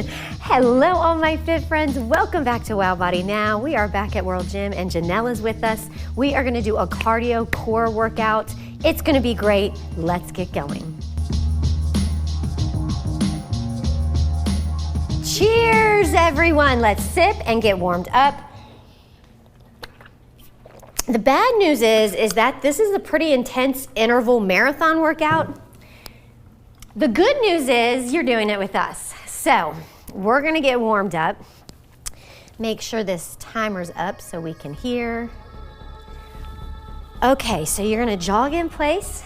Hello all my fit friends, welcome back to Wow Body Now. We are back at World Gym and Janelle is with us. We are gonna do a cardio core workout. It's gonna be great. Let's get going. Cheers everyone, let's sip and get warmed up. The bad news is that this is a pretty intense interval marathon workout. The good news is you're doing it with us. So we're gonna get warmed up. Make sure this timer's up so we can hear. Okay, so you're gonna jog in place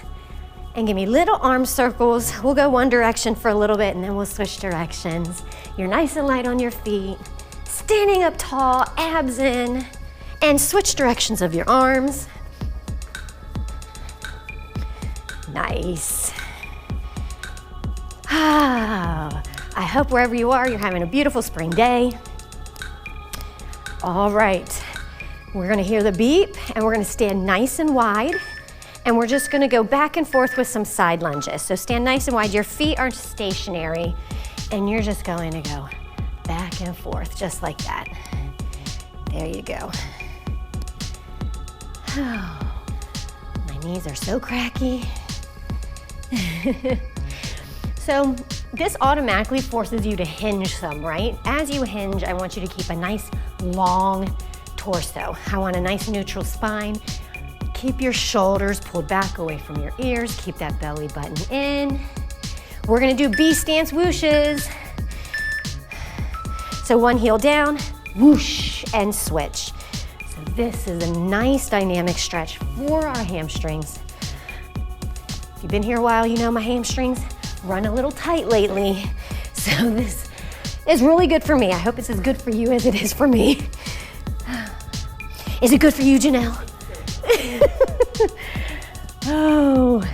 and give me little arm circles. We'll go one direction for a little bit and then we'll switch directions. You're nice and light on your feet, standing up tall, abs in, and switch directions of your arms. Nice. I hope wherever you are, you're having a beautiful spring day. All right, we're gonna hear the beep and we're gonna stand nice and wide and we're just gonna go back and forth with some side lunges. So stand nice and wide, your feet are stationary and you're just going to go back and forth just like that. There you go. Oh, my knees are so cracky. So this automatically forces you to hinge some, right? As you hinge, I want you to keep a nice long torso. I want a nice neutral spine. Keep your shoulders pulled back away from your ears. Keep that belly button in. We're gonna do B stance whooshes. So one heel down, whoosh, and switch. So this is a nice dynamic stretch for our hamstrings. If you've been here a while, you know my hamstrings run a little tight lately. So this is really good for me. I hope it's as good for you as it is for me. Is it good for you, Janelle? Oh,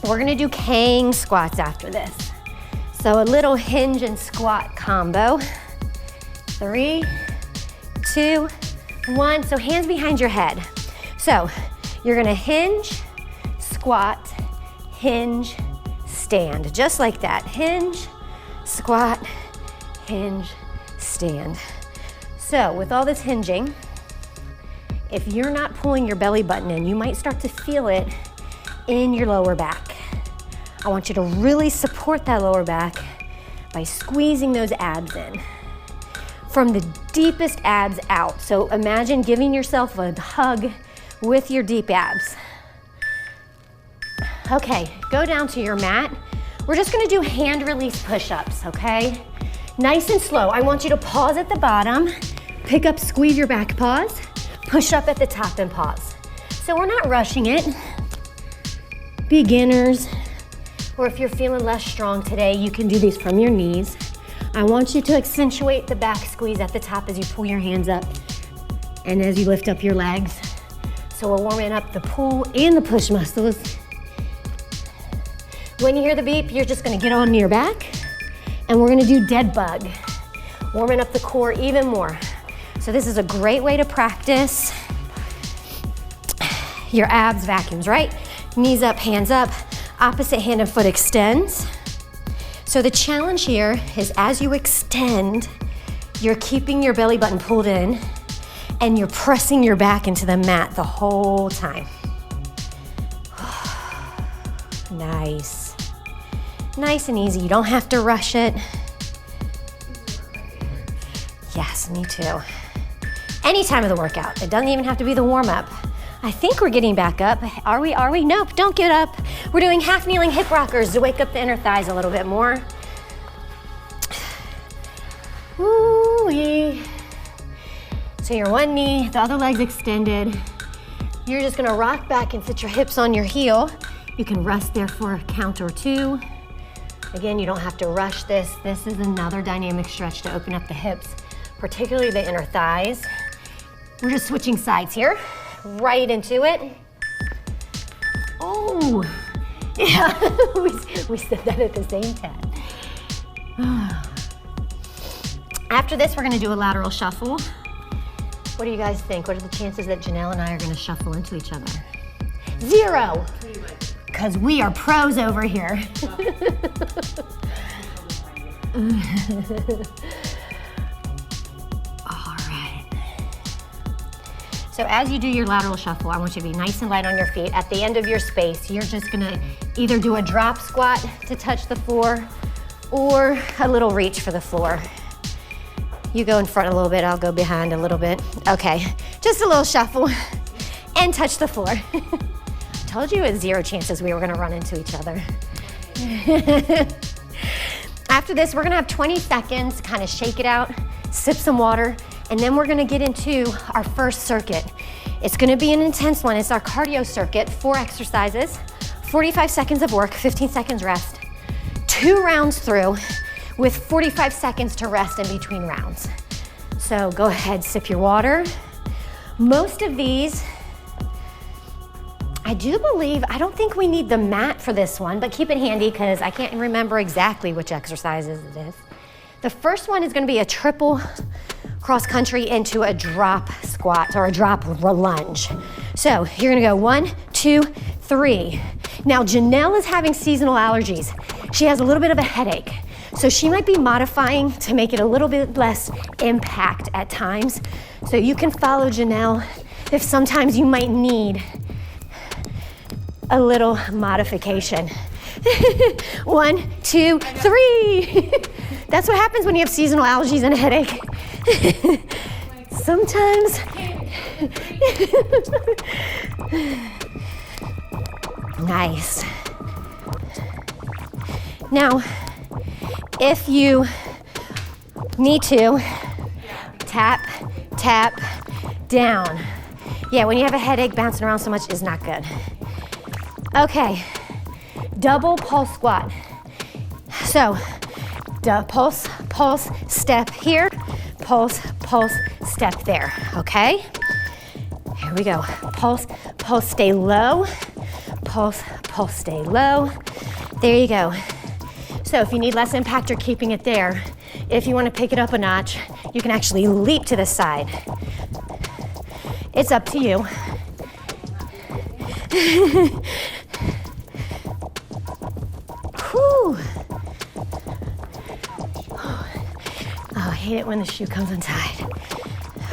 we're gonna do Kang squats after this. So a little hinge and squat combo. 3, 2, 1. So hands behind your head. So you're gonna hinge, squat, hinge, stand, just like that. Hinge, squat, hinge, stand. So with all this hinging, if you're not pulling your belly button in, you might start to feel it in your lower back. I want you to really support that lower back by squeezing those abs in. From the deepest abs out. So imagine giving yourself a hug with your deep abs. Okay, go down to your mat. We're just gonna do hand release push-ups, okay? Nice and slow. I want you to pause at the bottom, pick up, squeeze your back, pause, push up at the top and pause. So we're not rushing it. Beginners, or if you're feeling less strong today, you can do these from your knees. I want you to accentuate the back squeeze at the top as you pull your hands up and as you lift up your legs. So we're warming up the pull and the push muscles. When you hear the beep, you're just gonna get on your back and we're gonna do dead bug, warming up the core even more. So this is a great way to practice your abs vacuums, right? Knees up, hands up, opposite hand and foot extends. So the challenge here is as you extend, you're keeping your belly button pulled in and you're pressing your back into the mat the whole time. Nice. Nice and easy, you don't have to rush it. Yes, me too. Any time of the workout, it doesn't even have to be the warm up. I think we're getting back up. Are we? Nope, don't get up. We're doing half kneeling hip rockers to wake up the inner thighs a little bit more. Woo-wee. So your one knee, the other leg's extended. You're just gonna rock back and sit your hips on your heel. You can rest there for a count or two. Again, you don't have to rush this. This is another dynamic stretch to open up the hips, particularly the inner thighs. We're just switching sides here, right into it. Oh, yeah, we said that at the same time. After this, we're gonna do a lateral shuffle. What do you guys think? What are the chances that Janelle and I are gonna shuffle into each other? 0. Because we are pros over here. All right. So as you do your lateral shuffle, I want you to be nice and light on your feet. At the end of your space, you're just gonna either do a drop squat to touch the floor or a little reach for the floor. You go in front a little bit, I'll go behind a little bit. Okay, just a little shuffle and touch the floor. Told you it's zero chances we were gonna run into each other. After this, we're gonna have 20 seconds, kind of shake it out, sip some water, and then we're gonna get into our first circuit. It's gonna be an intense one. It's our cardio circuit, 4 exercises, 45 seconds of work, 15 seconds rest, 2 rounds through with 45 seconds to rest in between rounds. So go ahead, sip your water. Most of these, I don't think we need the mat for this one, but keep it handy because I can't remember exactly which exercises it is. The first one is gonna be a triple cross country into a drop squat or a drop lunge. So you're gonna go 1, 2, 3. Now Janelle is having seasonal allergies. She has a little bit of a headache. So she might be modifying to make it a little bit less impact at times. So you can follow Janelle if sometimes you might need a little modification. 1, 2, 3. That's what happens when you have seasonal allergies and a headache. Sometimes. Nice. Now, if you need to, tap, tap, down. Yeah, when you have a headache, bouncing around so much is not good. Okay, double pulse squat. So, pulse, pulse, step here, pulse, pulse, step there, okay? Here we go. Pulse, pulse, stay low. Pulse, pulse, stay low. There you go. So if you need less impact, you're keeping it there. If you want to pick it up a notch, you can actually leap to the side. It's up to you. Whew. Oh, I hate it when the shoe comes untied.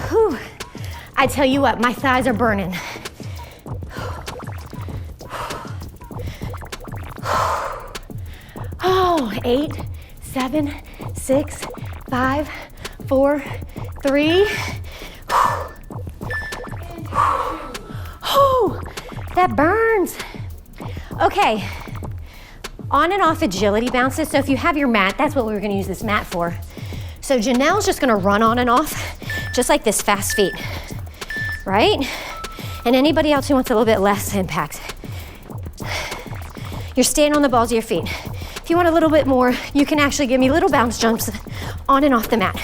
Whew. I tell you what, my thighs are burning. Oh, 8, 7, 6, 5, 4, 3. Oh, that burns. Okay, on and off agility bounces. So if you have your mat, that's what we were gonna use this mat for. So Janelle's just gonna run on and off, just like this, fast feet, right? And anybody else who wants a little bit less impact. You're standing on the balls of your feet. If you want a little bit more, you can actually give me little bounce jumps on and off the mat.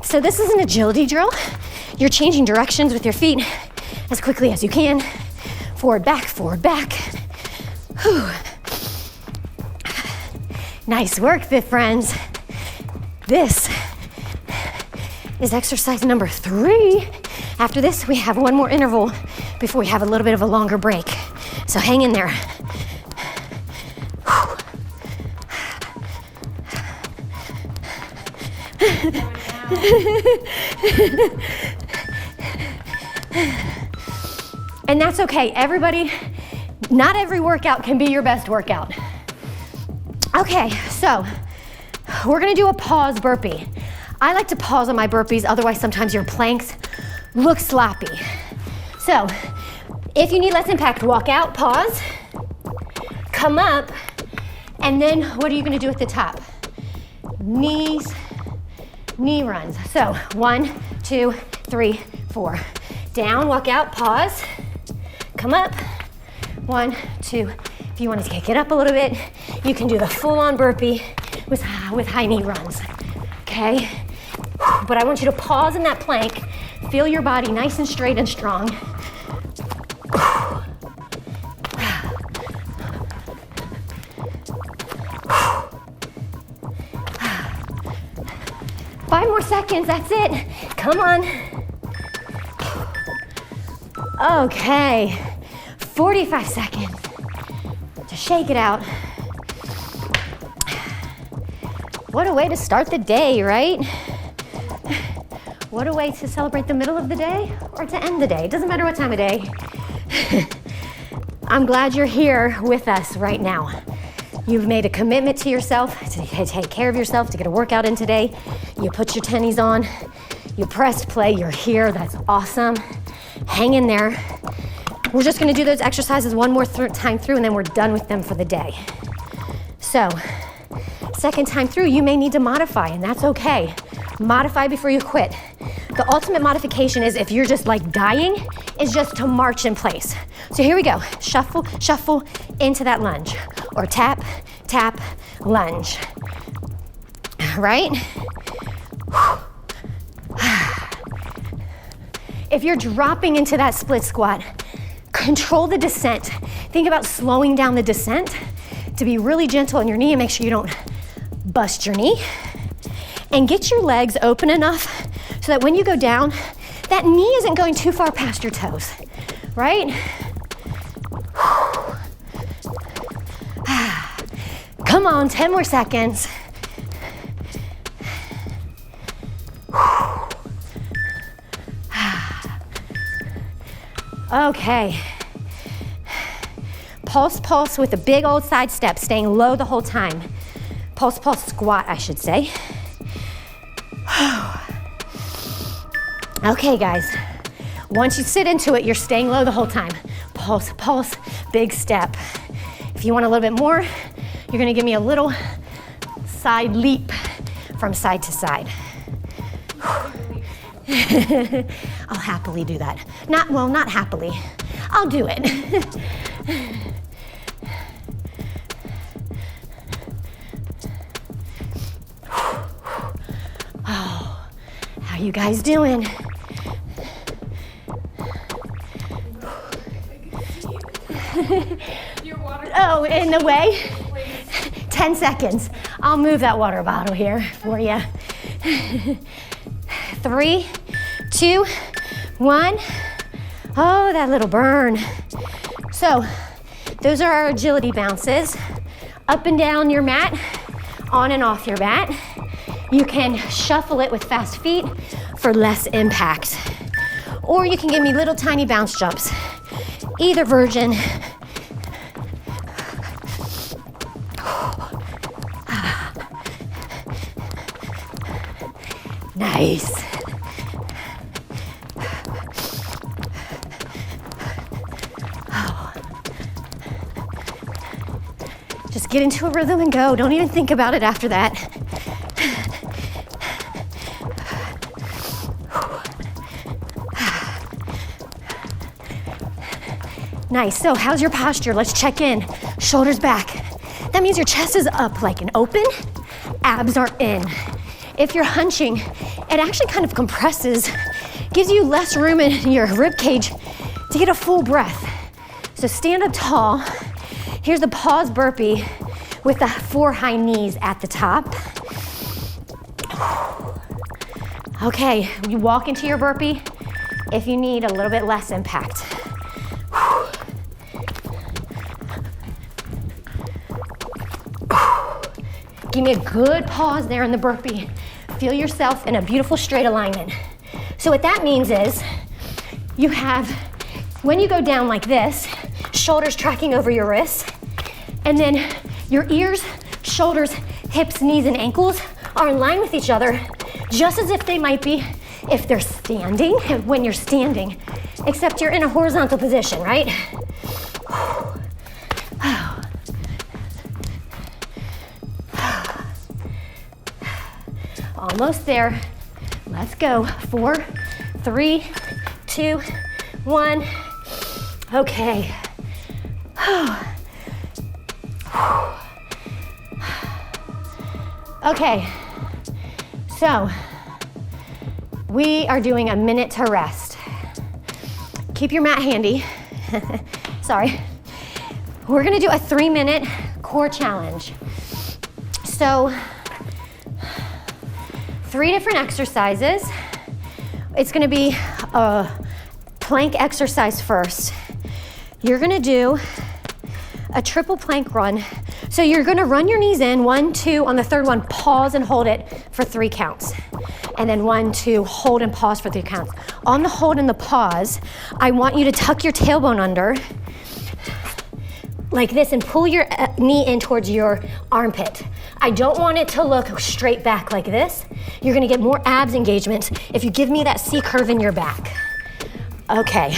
So this is an agility drill. You're changing directions with your feet as quickly as you can. Forward, back, forward, back. Whew. Nice work, Fit Friends. This is exercise number 3. After this, we have one more interval before we have a little bit of a longer break. So hang in there. And that's okay. Everybody, not every workout can be your best workout. Okay, so we're gonna do a pause burpee. I like to pause on my burpees, otherwise sometimes your planks look sloppy. So if you need less impact, walk out, pause, come up, and then what are you gonna do at the top? Knees, knee runs. So 1, 2, 3, 4. Down, walk out, pause, come up. 1, 2. If you want to kick it up a little bit, you can do the full-on burpee with high knee runs, okay? But I want you to pause in that plank, feel your body nice and straight and strong. 5 more seconds, that's it. Come on. Okay, 45 seconds. Just shake it out. What a way to start the day, right? What a way to celebrate the middle of the day or to end the day. It doesn't matter what time of day. I'm glad you're here with us right now. You've made a commitment to yourself to take care of yourself, to get a workout in today. You put your tennies on, you pressed play, you're here, that's awesome. Hang in there. We're just gonna do those exercises one more time through and then we're done with them for the day. So, second time through, you may need to modify and that's okay. Modify before you quit. The ultimate modification is if you're just like dying, is just to march in place. So here we go, shuffle, shuffle into that lunge. Or tap, tap, lunge. Right? If you're dropping into that split squat, control the descent. Think about slowing down the descent to be really gentle on your knee and make sure you don't bust your knee. And get your legs open enough so that when you go down, that knee isn't going too far past your toes, right? Come on, 10 more seconds. Okay. Pulse, pulse with a big old side step, staying low the whole time. Pulse, pulse squat, I should say. Okay, guys. Once you sit into it, you're staying low the whole time. Pulse, pulse, big step. If you want a little bit more, you're gonna give me a little side leap from side to side. I'll happily do that. Not happily. I'll do it. Oh, how you guys doing? Oh, in the way? 10 seconds. I'll move that water bottle here for you. 3, 2, 1. Oh, that little burn. So, those are our agility bounces. Up and down your mat, on and off your mat. You can shuffle it with fast feet for less impact. Or you can give me little tiny bounce jumps. Either version. Nice. Oh. Just get into a rhythm and go. Don't even think about it after that. Nice. So how's your posture? Let's check in. Shoulders back. That means your chest is up like an open, abs are in. If you're hunching, it actually kind of compresses, gives you less room in your rib cage to get a full breath. So stand up tall. Here's the pause burpee with the 4 high knees at the top. Okay, you walk into your burpee if you need a little bit less impact. Give me a good pause there in the burpee. Feel yourself in a beautiful straight alignment. So what that means is you have, when you go down like this, shoulders tracking over your wrists, and then your ears, shoulders, hips, knees, and ankles are in line with each other, just as if they might be if they're standing, when you're standing, except you're in a horizontal position, right? Almost there. Let's go. 4, 3, 2, 1. Okay. Okay. So, we are doing a minute to rest. Keep your mat handy. Sorry. We're gonna do a 3-minute core challenge. So, 3 different exercises. It's gonna be a plank exercise first. You're gonna do a triple plank run So you're gonna run your knees in, 1, 2, on the third one, pause and hold it for 3 counts. And then 1, 2, hold and pause for 3 counts. On the hold and the pause, I want you to tuck your tailbone under like this and pull your knee in towards your armpit. I don't want it to look straight back like this. You're gonna get more abs engagement if you give me that C curve in your back. Okay,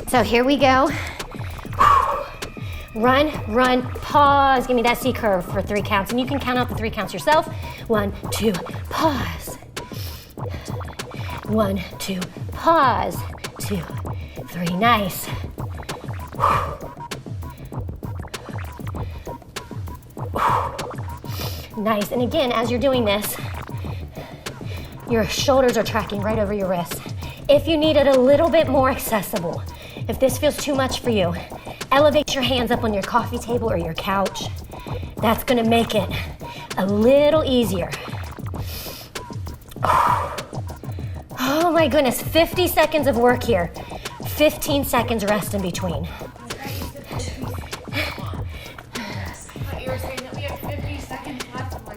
so here we go. Run, run, pause. Give me that C curve for 3 counts. And you can count out the 3 counts yourself. 1, 2, pause. 1, 2, pause. 2, 3, nice. Nice, and again, as you're doing this, your shoulders are tracking right over your wrists. If you need it a little bit more accessible, if this feels too much for you, elevate your hands up on your coffee table or your couch. That's gonna make it a little easier. Oh my goodness, 50 seconds of work here. 15 seconds rest in between.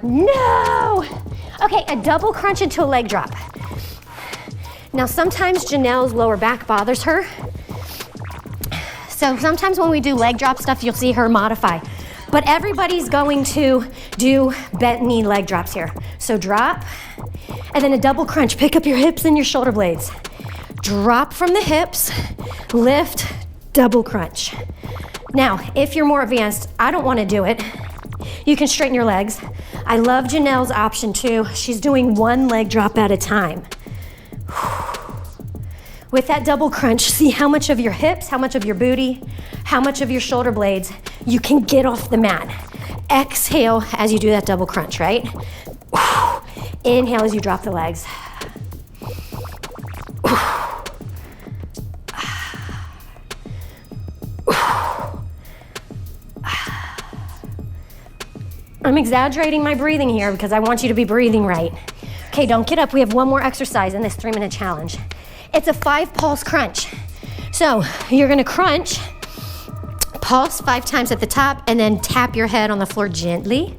No! Okay, a double crunch into a leg drop. Now sometimes Janelle's lower back bothers her. So sometimes when we do leg drop stuff, you'll see her modify. But everybody's going to do bent knee leg drops here. So drop, and then a double crunch. Pick up your hips and your shoulder blades. Drop from the hips, lift, double crunch. Now, if you're more advanced, I don't want to do it. You can straighten your legs. I love Janelle's option too. She's doing 1 leg drop at a time. With that double crunch, see how much of your hips, how much of your booty, how much of your shoulder blades you can get off the mat. Exhale as you do that double crunch, right? Inhale as you drop the legs. I'm exaggerating my breathing here because I want you to be breathing right. Okay, don't get up. We have 1 more exercise in this 3-minute challenge. It's a 5 pulse crunch. So you're gonna crunch, pulse 5 times at the top, and then tap your head on the floor gently.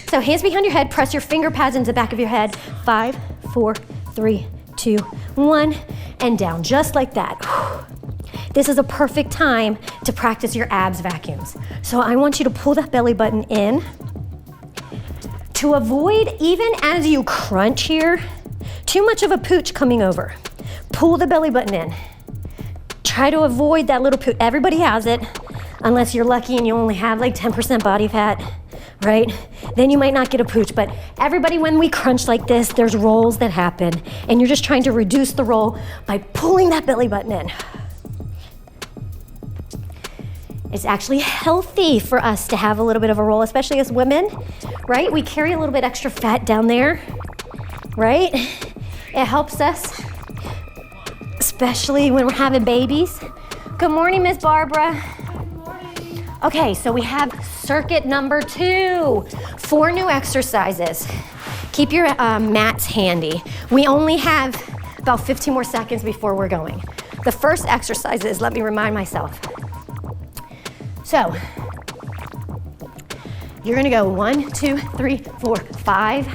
So hands behind your head, press your finger pads into the back of your head. 5, 4, 3, 2, 1, and down, just like that. This is a perfect time to practice your abs vacuums. So I want you to pull that belly button in. To avoid, even as you crunch here, too much of a pooch coming over. Pull the belly button in. Try to avoid that little pooch. Everybody has it, unless you're lucky and you only have like 10% body fat, right? Then you might not get a pooch, but everybody, when we crunch like this, there's rolls that happen, and you're just trying to reduce the roll by pulling that belly button in. It's actually healthy for us to have a little bit of a roll, especially as women, right? We carry a little bit extra fat down there, right? It helps us, especially when we're having babies. Good morning, Miss Barbara. Good morning. Okay, so we have circuit number 2, 4 new exercises. Keep your mats handy. We only have about 15 more seconds before we're going. The first exercise is, let me remind myself. So, you're gonna go 1, 2, 3, 4, 5,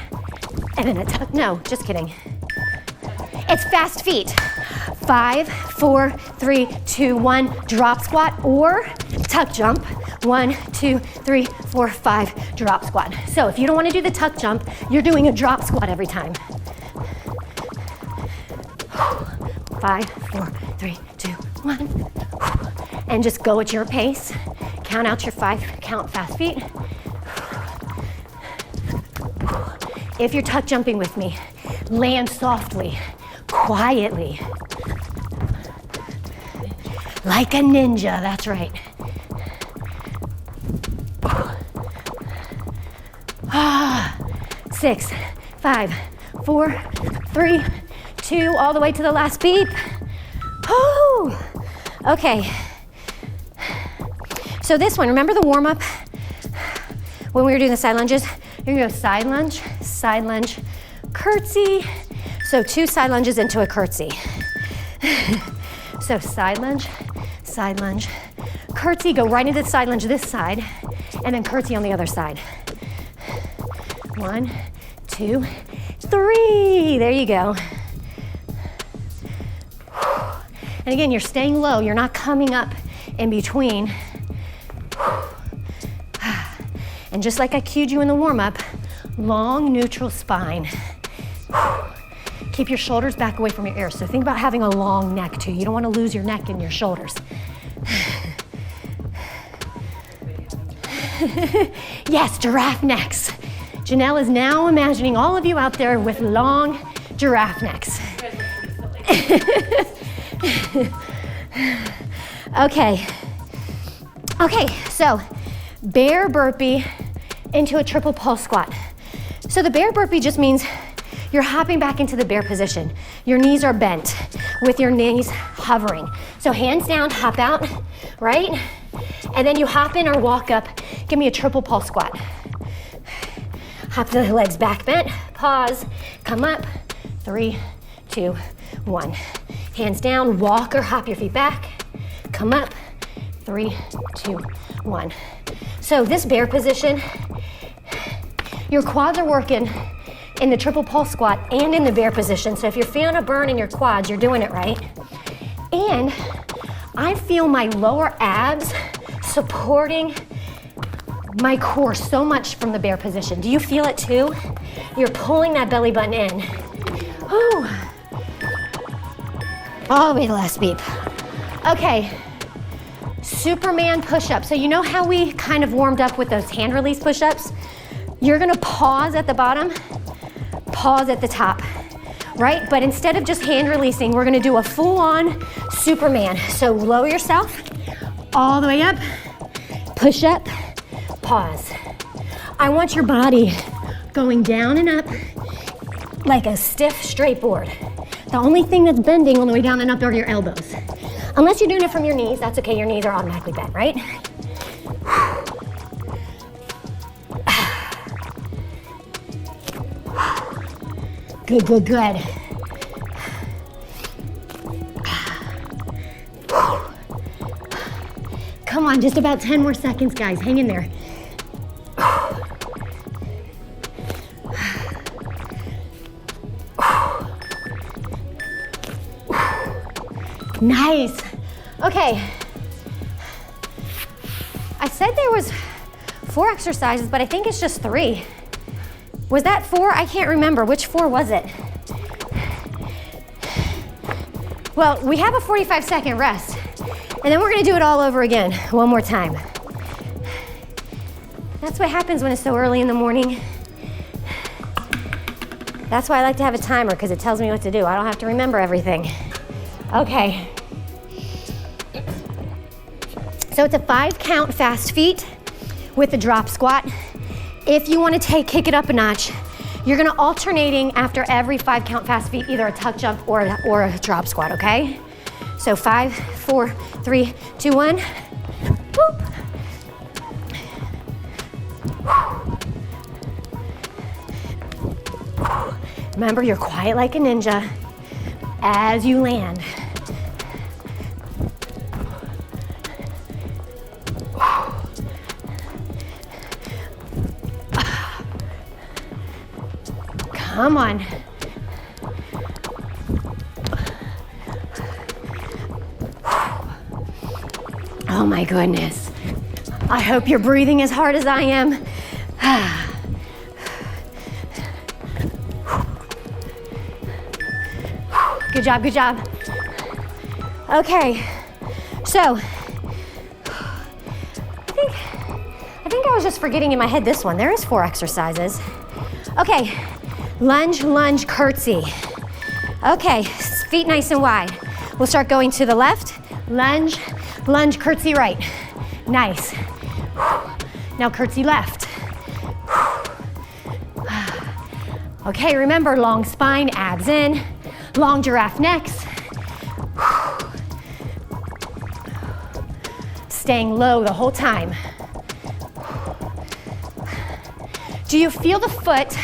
and then a tuck, no, just kidding. It's fast feet. 5, 4, 3, 2, 1, drop squat or tuck jump. 1, 2, 3, 4, 5, drop squat. So if you don't wanna do the tuck jump, you're doing a drop squat every time. 5, 4, 3, 2, 1. And just go at your pace. Count out your 5 count fast feet. If you're tuck jumping with me, land softly, quietly. Like a ninja, that's right. 6, 5, 4, 3, 2, all the way to the last beat. Oh, okay. So this one, remember the warm up when we were doing the side lunges? You're gonna go side lunge, curtsy. So 2 side lunges into a curtsy. So side lunge, curtsy, go right into the side lunge this side, and then curtsy on the other side. 1, 2, 3. There you go. And again, you're staying low. You're not coming up in between. And just like I cued you in the warm-up, long neutral spine. Keep your shoulders back away from your ears. So think about having a long neck too. You don't want to lose your neck and your shoulders. Yes, giraffe necks. Janelle is now imagining all of you out there with long giraffe necks. Okay, so bear burpee into a triple pulse squat. So the bear burpee just means you're hopping back into the bear position. Your knees are bent with your knees hovering. So hands down, hop out, right? And then you hop in or walk up. Give me a triple pulse squat. Hop the legs back bent, pause, come up, 3, 2, 1. Hands down, walk or hop your feet back, come up, 3, 2, 1. So this bear position, your quads are working in the triple pulse squat and in the bear position. So if you're feeling a burn in your quads, you're doing it right. And I feel my lower abs supporting my core so much from the bear position. Do you feel it too? You're pulling that belly button in. Ooh. All the way to the last beep. Okay, Superman push-up. So you know how we kind of warmed up with those hand release push-ups? You're gonna pause at the bottom, pause at the top, right? But instead of just hand releasing, we're gonna do a full-on Superman. So lower yourself, all the way up, push up, pause. I want your body going down and up like a stiff straight board. The only thing that's bending on the way down and up are your elbows. Unless you're doing it from your knees, that's okay, your knees are automatically bent, right? Good, good, good. Come on, just about 10 more seconds, guys. Hang in there. Nice. Okay. I said there was 4 exercises, but I think it's just 3. Was that 4? I can't remember. Which 4 was it? Well, we have a 45-second rest, and then we're gonna do it all over again, one more time. That's what happens when it's so early in the morning. That's why I like to have a timer, because it tells me what to do. I don't have to remember everything. Okay. So it's a 5-count fast feet with a drop squat. If you want to kick it up a notch, you're gonna alternating after every 5-count fast feet, either a tuck jump or a drop squat, okay? So 5, 4, 3, 2, 1. Whoop. Remember, you're quiet like a ninja as you land. Come on. Oh my goodness. I hope you're breathing as hard as I am. Good job, good job. Okay, so I think I was just forgetting in my head this one. There is 4 exercises. Okay, lunge, lunge, curtsy. Okay, feet nice and wide. We'll start going to the left, lunge, lunge, curtsy right. Nice. Now curtsy left. Okay, remember, long spine, abs in, long giraffe necks. Staying low the whole time. Do you feel the foot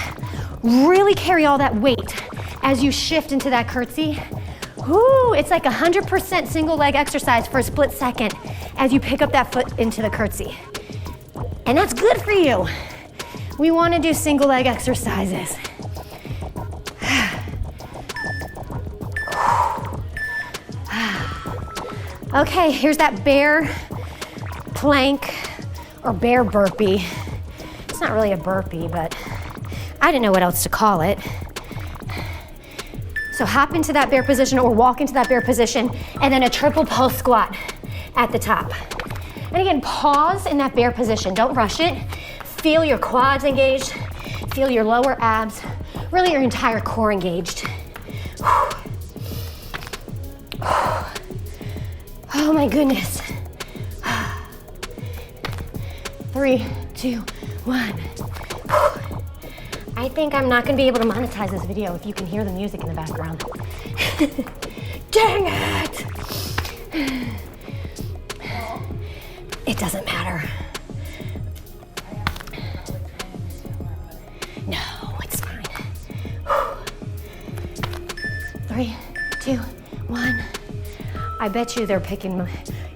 really carry all that weight as you shift into that curtsy? Ooh, it's like 100% single leg exercise for a split second. as you pick up that foot into the curtsy. And that's good for you. We want to do single leg exercises. Okay, here's that bear plank or bear burpee. It's not really a burpee, but I didn't know what else to call it. So hop into that bear position or walk into that bear position, and then a triple pulse squat at the top. And again, pause in that bear position. Don't rush it. Feel your quads engaged. Feel your lower abs. Really your entire core engaged. Oh my goodness. 3, 2, 1. I think I'm not gonna be able to monetize this video if you can hear the music in the background. Dang it! It doesn't matter. No, it's fine. 3, 2, 1. I bet you they're picking,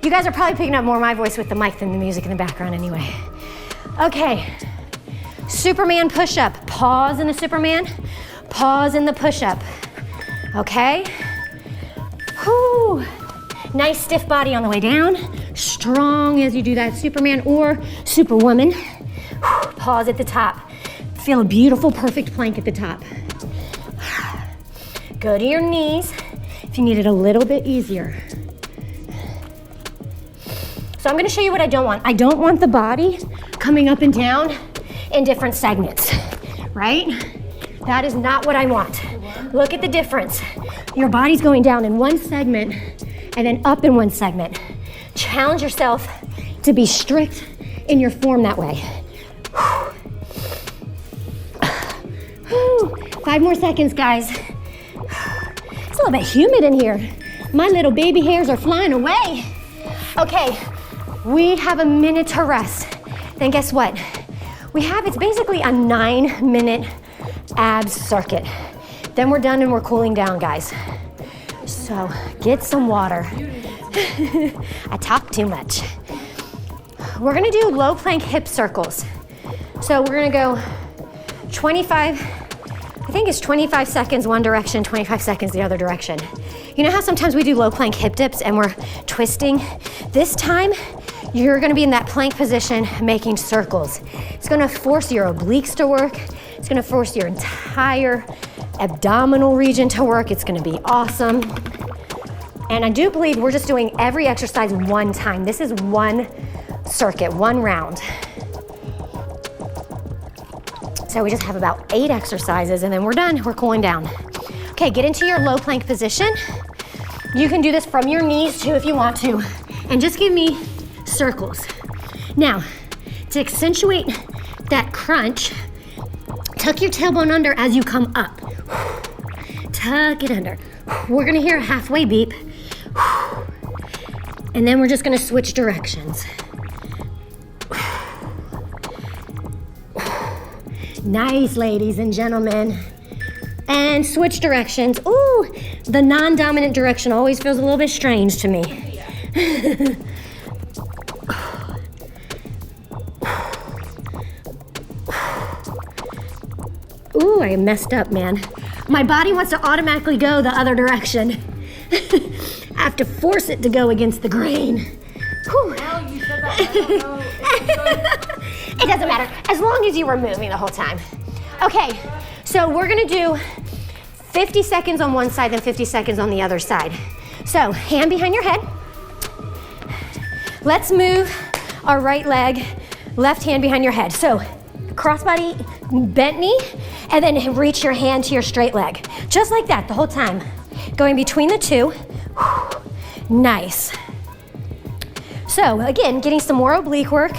you guys are probably picking up more my voice with the mic than the music in the background anyway. Okay, Superman push-up. Pause in the Superman, pause in the push-up. Okay? Whew. Nice stiff body on the way down. Strong as you do that Superman or Superwoman. Pause at the top. Feel a beautiful, perfect plank at the top. Go to your knees if you need it a little bit easier. So I'm gonna show you what I don't want. I don't want the body coming up and down in different segments, right? That is not what I want. Look at the difference. Your body's going down in one segment and then up in one segment. Challenge yourself to be strict in your form that way. 5 more seconds, guys. It's a little bit humid in here. My little baby hairs are flying away. Okay, we have a minute to rest. Then guess what? It's basically a 9-minute abs circuit. Then we're done and we're cooling down, guys. So get some water. I talk too much. We're gonna do low plank hip circles. So we're gonna go 25 seconds one direction, 25 seconds the other direction. You know how sometimes we do low plank hip dips and we're twisting? This time, you're gonna be in that plank position making circles. It's gonna force your obliques to work. It's gonna force your entire abdominal region to work. It's gonna be awesome. And I do believe we're just doing every exercise one time. This is one circuit, one round. So we just have about 8 exercises and then we're done, we're cooling down. Okay, get into your low plank position. You can do this from your knees too if you want to. And just give me circles. Now, to accentuate that crunch, tuck your tailbone under as you come up. Tuck it under. We're gonna hear a halfway beep. And then we're just gonna switch directions. Nice, ladies and gentlemen. And switch directions. Ooh, the non-dominant direction always feels a little bit strange to me. Ooh, I messed up, man. My body wants to automatically go the other direction. I have to force it to go against the grain. Whew. Well, you said that. I don't know It doesn't matter, as long as you were moving the whole time. Okay, so we're gonna do 50 seconds on one side, then 50 seconds on the other side. So, hand behind your head. Let's move our right leg, left hand behind your head. So, crossbody, bent knee, and then reach your hand to your straight leg. Just like that the whole time. Going between the two. Nice. So, again, getting some more oblique work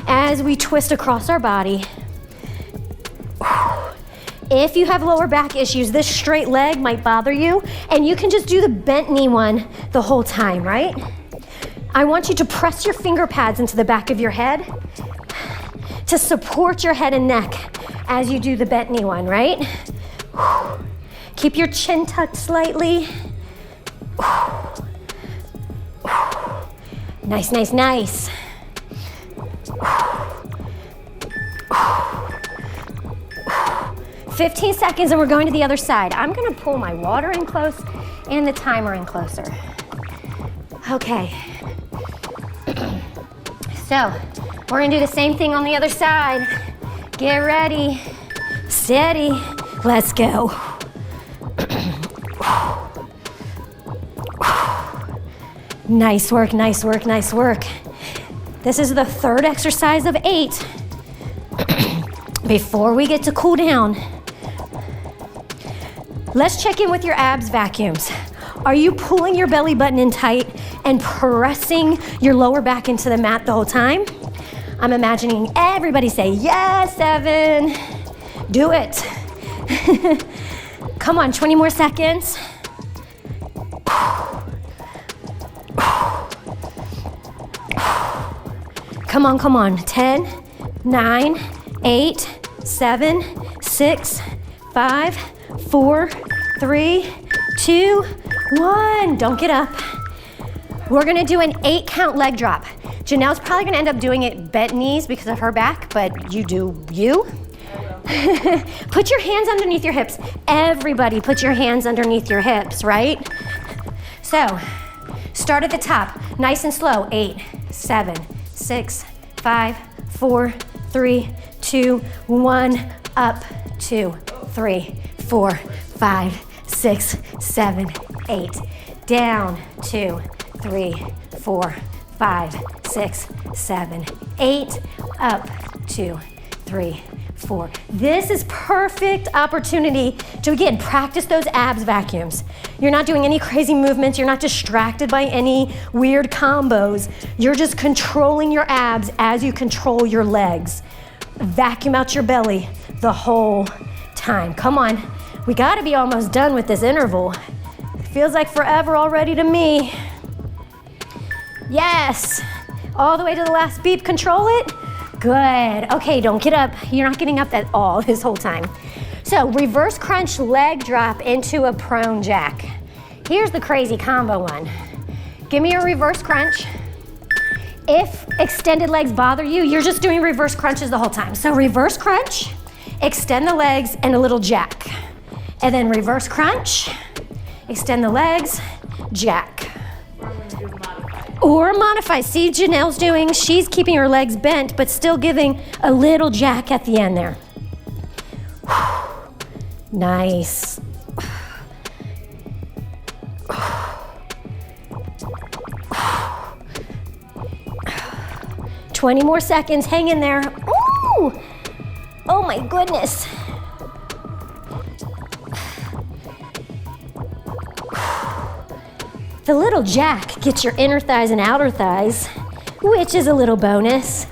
as we twist across our body. If you have lower back issues, this straight leg might bother you, and you can just do the bent knee one the whole time, right? I want you to press your finger pads into the back of your head to support your head and neck as you do the bent knee one, right? Keep your chin tucked slightly. Nice, nice, nice. 15 seconds and we're going to the other side. I'm gonna pull my water in close and the timer in closer. Okay. So, we're gonna do the same thing on the other side. Get ready, steady, let's go. Nice work, nice work, nice work. This is the third exercise of 8. Before we get to cool down, let's check in with your abs vacuums. Are you pulling your belly button in tight and pressing your lower back into the mat the whole time? I'm imagining everybody say, yes, Evan. Do it. Come on, 20 more seconds. Come on, come on. 10, 9, 8, 7, 6, 5, 4, 3, 2, 1. Don't get up. We're gonna do an 8 count leg drop. Janelle's probably gonna end up doing it bent knees because of her back, but you do you. Put your hands underneath your hips. Everybody put your hands underneath your hips, right? So, start at the top, nice and slow. 8, 7, 6, 5, 4, 3, 2, 1, up, 2, 3, 4, 5, 6, 7, 8, down, 2, 3, 4, 5, 6, 7, 8, up, 2, 3, 4. This is perfect opportunity to, again, practice those abs vacuums. You're not doing any crazy movements. You're not distracted by any weird combos. You're just controlling your abs as you control your legs. Vacuum out your belly the whole time. Come on. We gotta be almost done with this interval. It feels like forever already to me. Yes. All the way to the last beep. Control it. Good. Okay, don't get up. You're not getting up at all this whole time. So reverse crunch leg drop into a prone jack. Here's the crazy combo one. Give me a reverse crunch. If extended legs bother you, you're just doing reverse crunches the whole time. So reverse crunch, extend the legs, and a little jack. And then reverse crunch, extend the legs, jack. Or modify. See Janelle's doing, she's keeping her legs bent, but still giving a little jack at the end there. Nice. "20 more seconds, hang in there. Ooh! Oh my goodness. The little jack gets your inner thighs and outer thighs, which is a little bonus.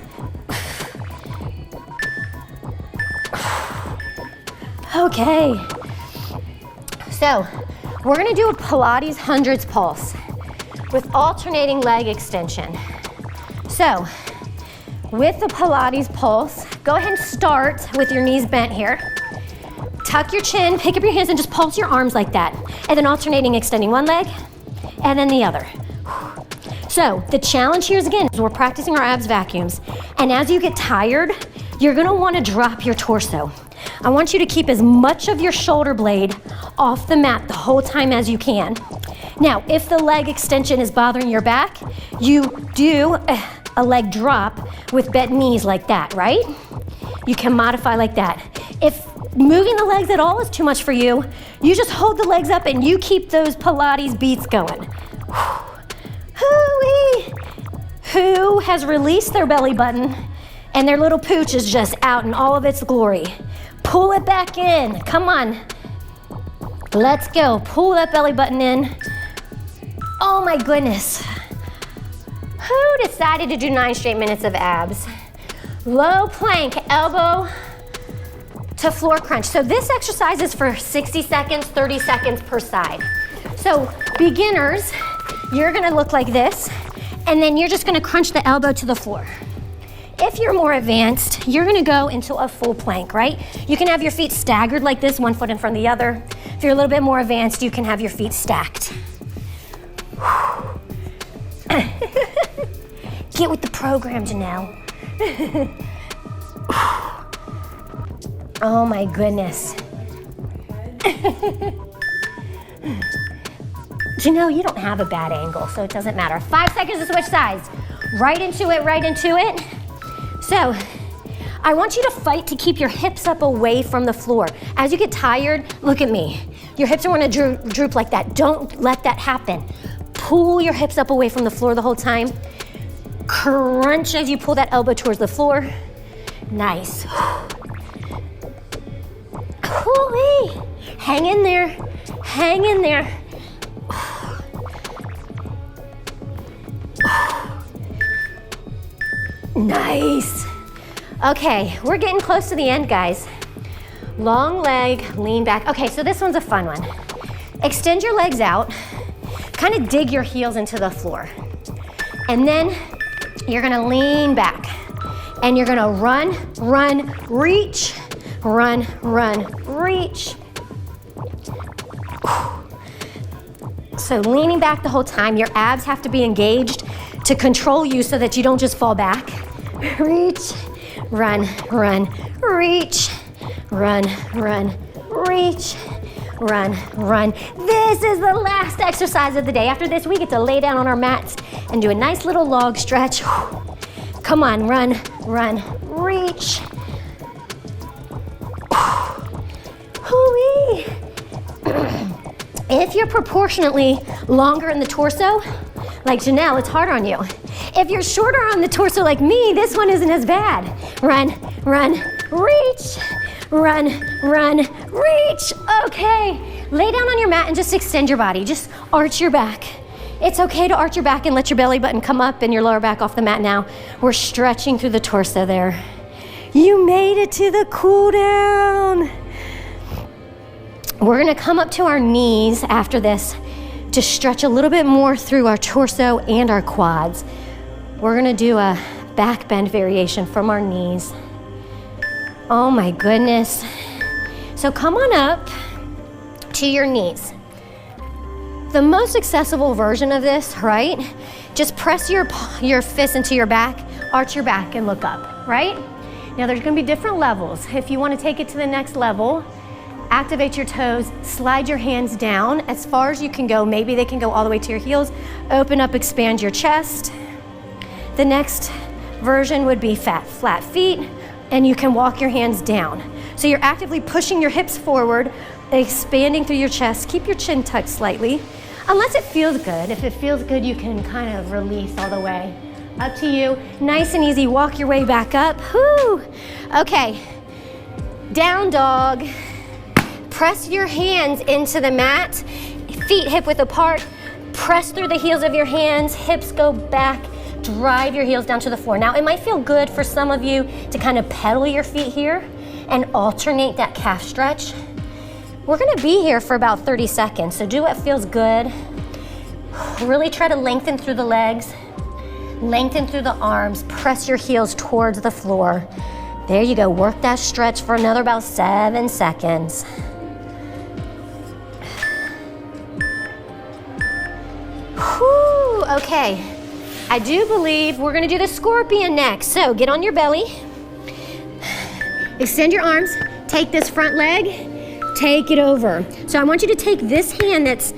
Okay. So, we're gonna do a Pilates hundreds pulse with alternating leg extension. So, with the Pilates pulse, go ahead and start with your knees bent here. Tuck your chin, pick up your hands, and just pulse your arms like that. And then alternating, extending one leg, and then the other. So the challenge here is, again, is we're practicing our abs vacuums. And as you get tired, you're gonna wanna drop your torso. I want you to keep as much of your shoulder blade off the mat the whole time as you can. Now, if the leg extension is bothering your back, you do a leg drop with bent knees like that, right? You can modify like that. If moving the legs at all is too much for you, you just hold the legs up and you keep those Pilates beats going. Hoo-wee. Who has released their belly button and their little pooch is just out in all of its glory? Pull it back in. Come on. Let's go. Pull that belly button in. Oh my goodness. Who decided to do 9 straight minutes of abs? Low plank, elbow to floor crunch. So this exercise is for 60 seconds, 30 seconds per side. So beginners, you're gonna look like this, and then you're just gonna crunch the elbow to the floor. If you're more advanced, you're gonna go into a full plank, right? You can have your feet staggered like this, one foot in front of the other. If you're a little bit more advanced, you can have your feet stacked. Get with the program, Janelle. Oh my goodness. Janelle, you don't have a bad angle, so it doesn't matter. 5 seconds to switch sides. Right into it, right into it. So, I want you to fight to keep your hips up away from the floor. As you get tired, look at me. Your hips are gonna droop like that. Don't let that happen. Pull your hips up away from the floor the whole time. Crunch as you pull that elbow towards the floor. Nice. Hoo-wee. Hang in there, hang in there. Nice. Okay, we're getting close to the end, guys. Long leg, lean back. Okay, so this one's a fun one. Extend your legs out, kind of dig your heels into the floor. And then you're gonna lean back and you're gonna run, run, reach, run, run, reach. So leaning back the whole time, your abs have to be engaged to control you so that you don't just fall back. Reach, run, run, reach, run, run, reach, run, run. This is the last exercise of the day. After this, we get to lay down on our mats and do a nice little log stretch. Come on, run, run, reach. Hoo-wee. If you're proportionately longer in the torso, like Janelle, it's hard on you. If you're shorter on the torso like me, this one isn't as bad. Run, run, reach, run, run, reach. Okay, lay down on your mat and just extend your body. Just arch your back. It's okay to arch your back and let your belly button come up and your lower back off the mat now. We're stretching through the torso there. You made it to the cool down. We're gonna come up to our knees after this to stretch a little bit more through our torso and our quads. We're gonna do a back bend variation from our knees. Oh my goodness. So come on up to your knees. The most accessible version of this, right? Just press your fist into your back, arch your back and look up, right? Now there's gonna be different levels. If you wanna take it to the next level, activate your toes, slide your hands down as far as you can go. Maybe they can go all the way to your heels. Open up, expand your chest. The next version would be flat feet, and you can walk your hands down. So you're actively pushing your hips forward, expanding through your chest. Keep your chin tucked slightly, unless it feels good. If it feels good, you can kind of release all the way. Up to you. Nice and easy. Walk your way back up. Whew. Okay. Down dog. Press your hands into the mat, feet hip width apart. Press through the heels of your hands, hips go back, drive your heels down to the floor. Now, it might feel good for some of you to kind of pedal your feet here and alternate that calf stretch. We're gonna be here for about 30 seconds, so do what feels good. Really try to lengthen through the legs, lengthen through the arms, press your heels towards the floor. There you go, work that stretch for another about 7 seconds. Whew, okay. I do believe we're gonna do the scorpion next. So get on your belly, extend your arms, take this front leg, take it over. So I want you to take this hand that's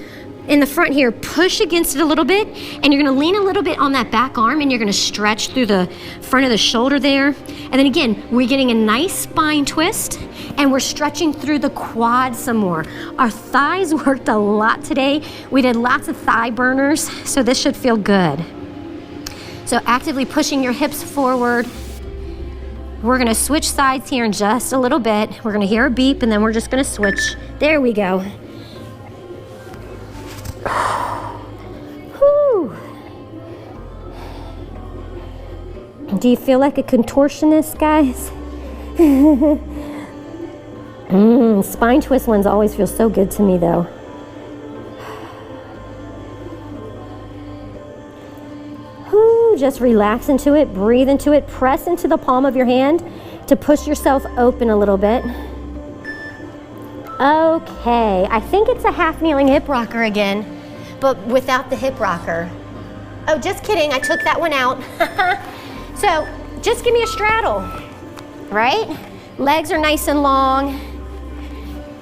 in the front here, push against it a little bit, and you're gonna lean a little bit on that back arm, and you're gonna stretch through the front of the shoulder there. And then again, we're getting a nice spine twist, and we're stretching through the quads some more. Our thighs worked a lot today. We did lots of thigh burners, so this should feel good. So actively pushing your hips forward. We're gonna switch sides here in just a little bit. We're gonna hear a beep, and then we're just gonna switch. There we go. Whew. Do you feel like a contortionist, guys? Spine twist ones always feel so good to me, though. Whew, just relax into it, breathe into it, press into the palm of your hand to push yourself open a little bit. Okay, I think it's a half kneeling hip rocker again, but without the hip rocker. Oh, just kidding, I took that one out. So just give me a straddle, right? Legs are nice and long.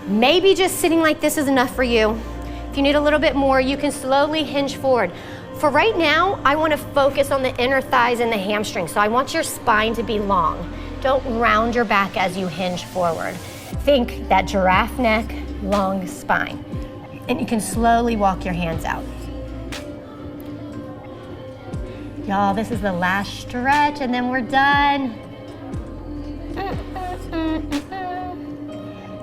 Maybe just sitting like this is enough for you. If you need a little bit more, you can slowly hinge forward. For right now, I want to focus on the inner thighs and the hamstrings. So I want your spine to be long. Don't round your back as you hinge forward. Think that giraffe neck, long spine. And you can slowly walk your hands out. Y'all, this is the last stretch and then we're done.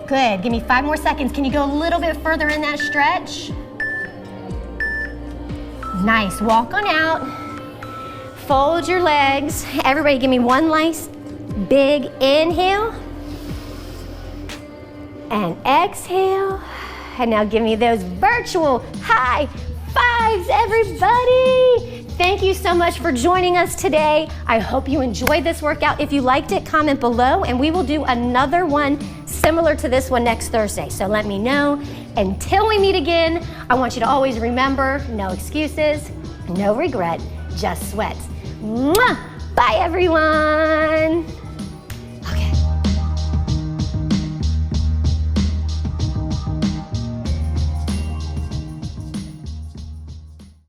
Good, give me 5 more seconds. Can you go a little bit further in that stretch? Nice, walk on out. Fold your legs. Everybody give me one nice big inhale. And exhale. And now give me those virtual high fives, everybody. Thank you so much for joining us today. I hope you enjoyed this workout. If you liked it, comment below and we will do another one similar to this one next Thursday. So let me know. Until we meet again, I want you to always remember, no excuses, no regret, just sweat. Mwah! Bye everyone.